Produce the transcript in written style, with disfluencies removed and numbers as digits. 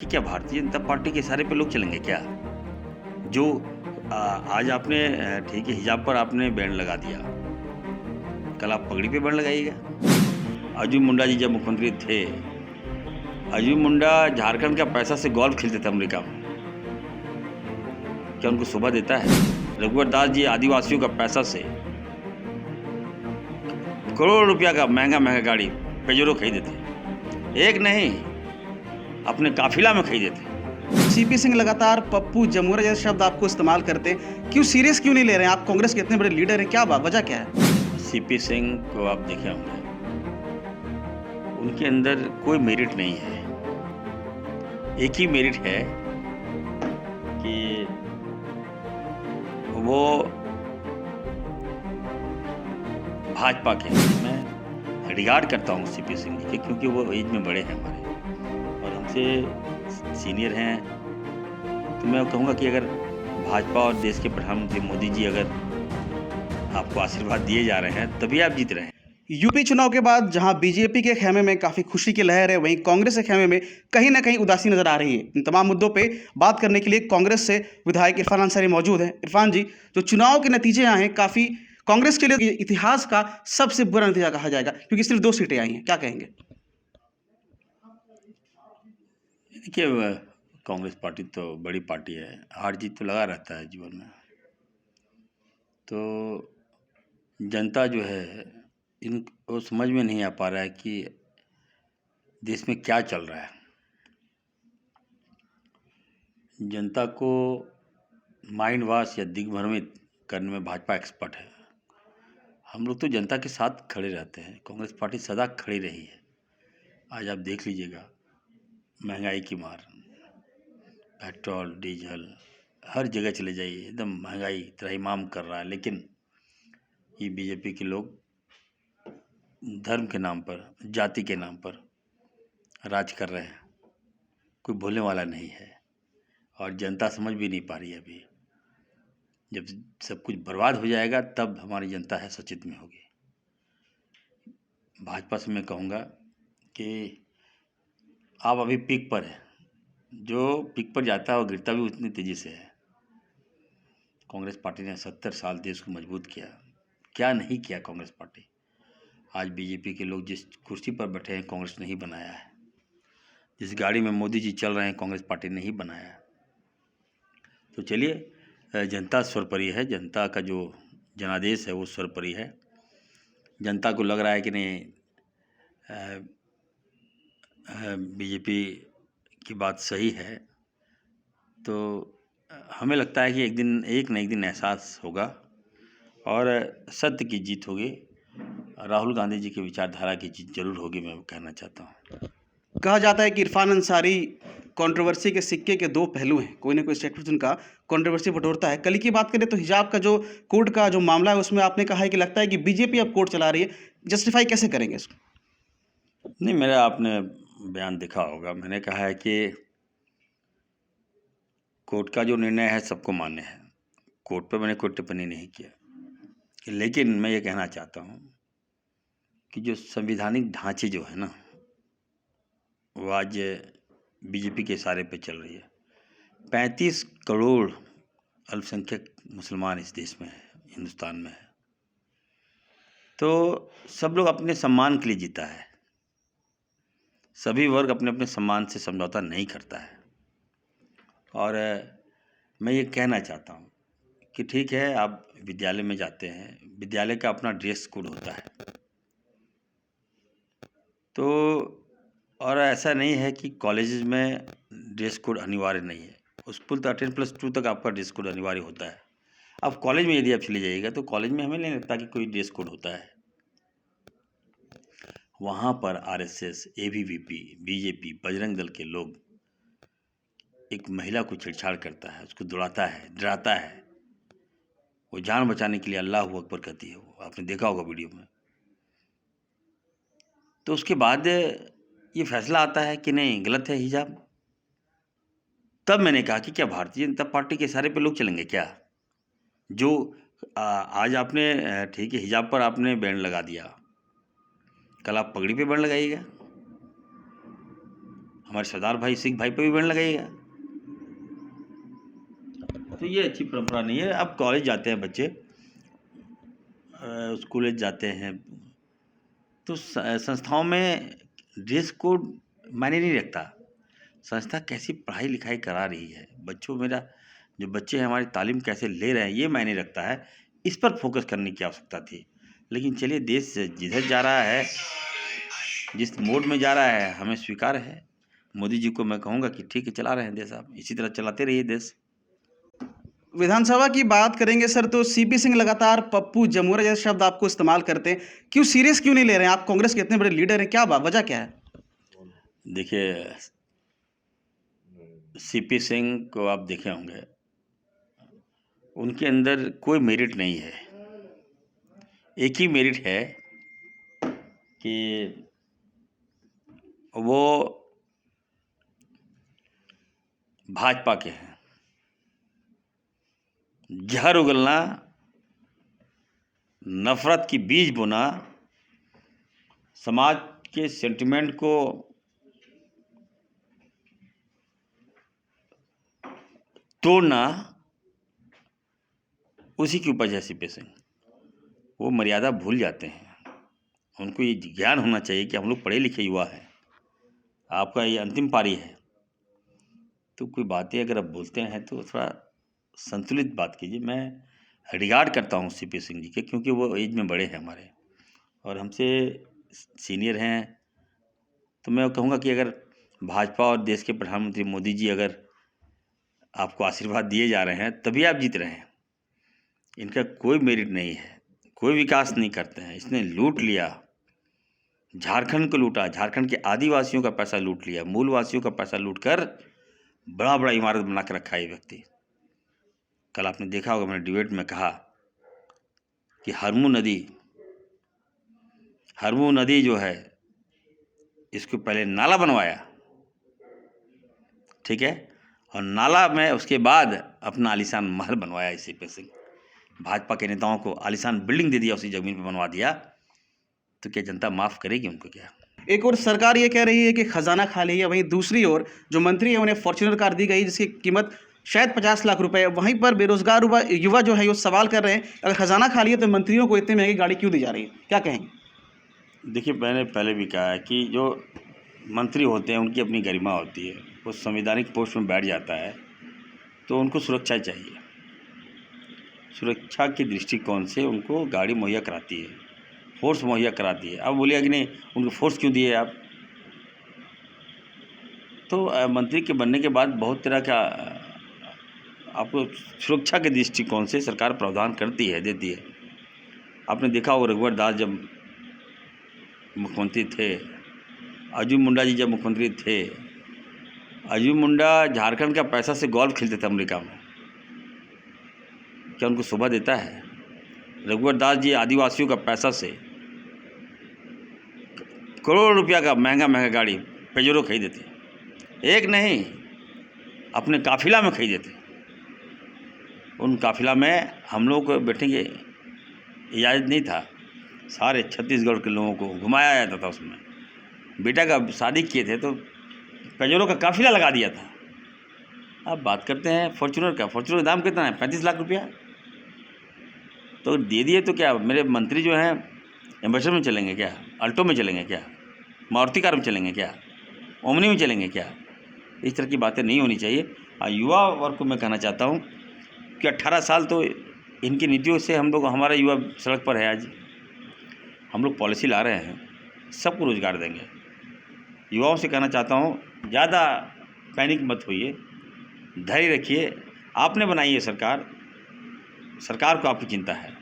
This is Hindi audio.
कि क्या भारतीय जनता पार्टी के इशारे पे लोग चलेंगे क्या? जो आज आपने ठीक है हिजाब पर आपने बैन लगा दिया, कल आप पगड़ी पे बैन लगाइएगा। अर्जुन मुंडा जी जब मुख्यमंत्री थे, अर्जुन मुंडा झारखंड का पैसा से गोल्फ खेलते थे अमेरिका में। क्या उनको शोभा देता है? रघुवर दास जी आदिवासियों का पैसा से करोड़ रुपया का महंगा गाड़ी पेजोरो खरीदे थे। एक नहीं, अपने काफिला में खरीदे थे। सीपी सिंह लगातार पप्पू जमुरा जैसे शब्द आपको इस्तेमाल करते हैं, क्यों सीरियस क्यों नहीं ले रहे हैं? आप कांग्रेस के इतने बड़े लीडर हैं, क्या वजह क्या है? सीपी सिंह को आप देखे होंगे, उनके अंदर कोई मेरिट नहीं है। एक ही मेरिट है कि वो भाजपा के, मैं रिगार्ड करता हूँ सीपी सिंह के, क्योंकि वो एज में बड़े हैं हमारे और हमसे सीनियर हैं। तो मैं कहूँगा कि अगर भाजपा और देश के प्रधानमंत्री मोदी जी अगर आपको आशीर्वाद दिए जा रहे हैं तभी आप जीत रहे हैं। यूपी चुनाव के बाद जहां बीजेपी के खेमे में काफी खुशी की लहर है, वहीं कांग्रेस के खेमे में कहीं ना कहीं उदासी नजर आ रही है। इन तमाम मुद्दों पे बात करने के लिए कांग्रेस से विधायक इरफान अंसारी मौजूद हैं। इरफान जी, जो चुनाव के नतीजे आए हैं, काफी कांग्रेस के लिए इतिहास का सबसे बुरा नतीजा कहा जाएगा, क्योंकि सिर्फ 2 सीटें आई हैं, क्या कहेंगे? देखिए, कांग्रेस पार्टी तो बड़ी पार्टी है, हार जीत तो लगा रहता है जीवन में। तो जनता जो है इनको समझ में नहीं आ पा रहा है कि देश में क्या चल रहा है। जनता को माइंड वॉश या दिग्भ्रमित करने में भाजपा एक्सपर्ट है। हम लोग तो जनता के साथ खड़े रहते हैं, कांग्रेस पार्टी सदा खड़ी रही है। आज आप देख लीजिएगा, महंगाई की मार, पेट्रोल डीजल हर जगह चले जाइए, एकदम महंगाई त्रहिमाम कर रहा है। लेकिन ये बीजेपी के लोग धर्म के नाम पर, जाति के नाम पर राज कर रहे हैं। कोई भूलने वाला नहीं है और जनता समझ भी नहीं पा रही है। अभी जब सब कुछ बर्बाद हो जाएगा तब हमारी जनता है सचेत में होगी। भाजपा से मैं कहूँगा कि आप अभी पीक पर है, जो पीक पर जाता है वो गिरता भी उतनी तेज़ी से है। कांग्रेस पार्टी ने 70 साल देश को मजबूत किया, क्या नहीं किया कांग्रेस पार्टी। आज बीजेपी के लोग जिस कुर्सी पर बैठे हैं कांग्रेस ने ही बनाया है, जिस गाड़ी में मोदी जी चल रहे हैं कांग्रेस पार्टी ने ही बनाया है। तो चलिए, जनता सर्वोपरि है, जनता का जो जनादेश है वो सर्वोपरि है। जनता को लग रहा है कि नहीं, बीजेपी की बात सही है। तो हमें लगता है कि एक न एक दिन एहसास होगा और सत्य की जीत होगी। राहुल गांधी जी की विचारधारा की जीत जरूर होगी, मैं कहना चाहता हूँ। कहा जाता है कि इरफान अंसारी कंट्रोवर्सी के सिक्के के 2 पहलू हैं। कोई ना कोई स्टेटमेंट उनका कंट्रोवर्सी बटोरता है। कल की बात करें तो हिजाब का जो कोर्ट का जो मामला है, उसमें आपने कहा है कि लगता है कि बीजेपी अब कोर्ट चला रही है। जस्टिफाई कैसे करेंगे इसको? नहीं, मेरा आपने बयान देखा होगा, मैंने कहा है कि कोर्ट का जो निर्णय है सबको मान्य है। कोर्ट पर मैंने कोई टिप्पणी नहीं किया, लेकिन मैं ये कहना चाहता हूँ कि जो संवैधानिक ढांचे जो है ना, वो आज बीजेपी के इशारे पे चल रही है। 35 करोड़ अल्पसंख्यक मुसलमान इस देश में है, हिंदुस्तान में है। तो सब लोग अपने सम्मान के लिए जीता है, सभी वर्ग अपने अपने सम्मान से समझौता नहीं करता है। और मैं ये कहना चाहता हूँ कि ठीक है, आप विद्यालय में जाते हैं, विद्यालय का अपना ड्रेस कोड होता है। तो और ऐसा नहीं है कि कॉलेजेस में ड्रेस कोड अनिवार्य नहीं है। स्कूल तक 10+2 तक आपका ड्रेस कोड अनिवार्य होता है। अब कॉलेज में यदि आप चले जाइएगा तो कॉलेज में हमें नहीं लगता कि कोई ड्रेस कोड होता है। वहाँ पर RSS, ABVP, BJP, Bajrang Dal के लोग एक महिला को छेड़छाड़ करता है, उसको दौड़ाता है, डराता है। वो जान बचाने के लिए अल्लाह अकबर कहती है, वो आपने देखा होगा वीडियो में। तो उसके बाद ये फैसला आता है कि नहीं, गलत है हिजाब। तब मैंने कहा कि क्या भारतीय जनता पार्टी के इशारे पे लोग चलेंगे क्या? जो आज आपने ठीक है हिजाब पर आपने बैन लगा दिया, कल आप पगड़ी पे बैन लगाइएगा। हमारे सरदार भाई सिख भाई पे भी बैन लगाइएगा। तो ये अच्छी परंपरा नहीं है। अब कॉलेज जाते हैं बच्चे, कॉलेज जाते हैं, तो संस्थाओं में ड्रेस कोड मायने नहीं रखता। संस्था कैसी पढ़ाई लिखाई करा रही है, मेरा जो बच्चे हैं हमारी तालीम कैसे ले रहे हैं, ये मायने रखता है। इस पर फोकस करने की आवश्यकता थी। लेकिन चलिए, देश जिधर जा रहा है, जिस मोड में जा रहा है, हमें स्वीकार है। मोदी जी को मैं कहूँगा कि ठीक है, चला रहे हैं देश, आप इसी तरह चलाते रहिए देश। विधानसभा की बात करेंगे सर, तो सीपी सिंह लगातार पप्पू जमुरा जैसे शब्द आपको इस्तेमाल करते हैं, क्यों सीरियस क्यों नहीं ले रहे हैं? आप कांग्रेस के इतने बड़े लीडर हैं, क्या वजह क्या है? देखिए, सीपी सिंह को आप देखे होंगे, उनके अंदर कोई मेरिट नहीं है। एक ही मेरिट है कि वो भाजपा के हैं। जहर उगलना, नफरत की बीज बोना, समाज के सेंटिमेंट को तोड़ना, उसी की उपज है सीपी सिंह। वो मर्यादा भूल जाते हैं। उनको ये ज्ञान होना चाहिए कि हम लोग पढ़े लिखे युवा हैं, आपका ये अंतिम पारी है। तो कोई बातें अगर आप बोलते हैं तो थोड़ा संतुलित बात कीजिए। मैं रिगार्ड करता हूँ सीपी सिंह जी के, क्योंकि वो एज में बड़े हैं हमारे और हमसे सीनियर हैं। तो मैं कहूँगा कि अगर भाजपा और देश के प्रधानमंत्री मोदी जी अगर आपको आशीर्वाद दिए जा रहे हैं, तभी आप जीत रहे हैं। इनका कोई मेरिट नहीं है, कोई विकास नहीं करते हैं। इसने लूट लिया, झारखंड को लूटा, झारखंड के आदिवासियों का पैसा लूट लिया, मूलवासियों का पैसा लूटकर बड़ा बड़ा इमारत बना कर रखा है ये व्यक्ति। कल आपने देखा होगा, मैंने डिबेट में कहा कि हरमू नदी जो है, इसको पहले नाला बनवाया, ठीक है, और नाला में उसके बाद अपना आलीशान महल बनवाया। इसी पे सिंह भाजपा के नेताओं को आलीशान बिल्डिंग दे दिया, उसी जमीन पे बनवा दिया। तो क्या जनता माफ़ करेगी उनको? क्या एक और सरकार ये कह रही है कि खजाना खाली है, वहीं दूसरी ओर जो मंत्री है उन्हें फॉर्च्यूनर कार दी गई जिसकी कीमत शायद 50 लाख रुपए है। वहीं पर बेरोजगार युवा जो है वो सवाल कर रहे हैं, अगर खजाना खाली है तो मंत्रियों को इतनी महंगी गाड़ी क्यों दी जा रही है? क्या कहेंगे? देखिए, मैंने पहले भी कहा है कि जो मंत्री होते हैं उनकी अपनी गरिमा होती है। वो संवैधानिक पोस्ट में बैठ जाता है तो उनको सुरक्षा चाहिए। सुरक्षा के दृष्टिकोण से उनको गाड़ी मुहैया कराती है, फोर्स मुहैया कराती है। अब बोलिए कि नहीं, उनको फोर्स क्यों दिए आप? तो मंत्री के बनने के बाद बहुत तरह का आपको सुरक्षा के दृष्टिकोण से सरकार प्रावधान करती है, देती है। आपने देखा होगा, रघुवर दास जब मुख्यमंत्री थे, अर्जुन मुंडा जी जब मुख्यमंत्री थे, अर्जुन मुंडा झारखंड का पैसा से गोल्फ खेलते थे अमेरिका में। क्या उनको शोभा देता है? रघुवर दास जी आदिवासियों का पैसा से करोड़ों रुपया का महंगा गाड़ी पेजरो खरीदे थे। एक नहीं, अपने काफिला में खरीदे थे। उन काफिला में हम लोग को बैठने की इजाज़त नहीं था। सारे छत्तीसगढ़ के लोगों को घुमाया जाता था। उसमें बेटा का शादी किए थे तो पेजरो का काफिला लगा दिया था। अब बात करते हैं फॉर्च्यूनर का। फॉर्च्यूनर का दाम कितना है? 35 लाख रुपया। तो दे दिए तो क्या मेरे मंत्री जो हैं एम्बेसडर में चलेंगे क्या? अल्टो में चलेंगे क्या? मारुति कार में चलेंगे क्या? ओमनी में चलेंगे क्या? इस तरह की बातें नहीं होनी चाहिए। युवा वर्ग को मैं कहना चाहता हूँ कि 18 साल तो इनकी नीतियों से हमारा युवा सड़क पर है। आज हम लोग पॉलिसी ला रहे हैं, सबको रोज़गार देंगे। युवाओं से कहना चाहता हूँ, ज़्यादा पैनिक मत होइए, धैर्य रखिए। आपने बनाई है सरकार को आपकी चिंता है।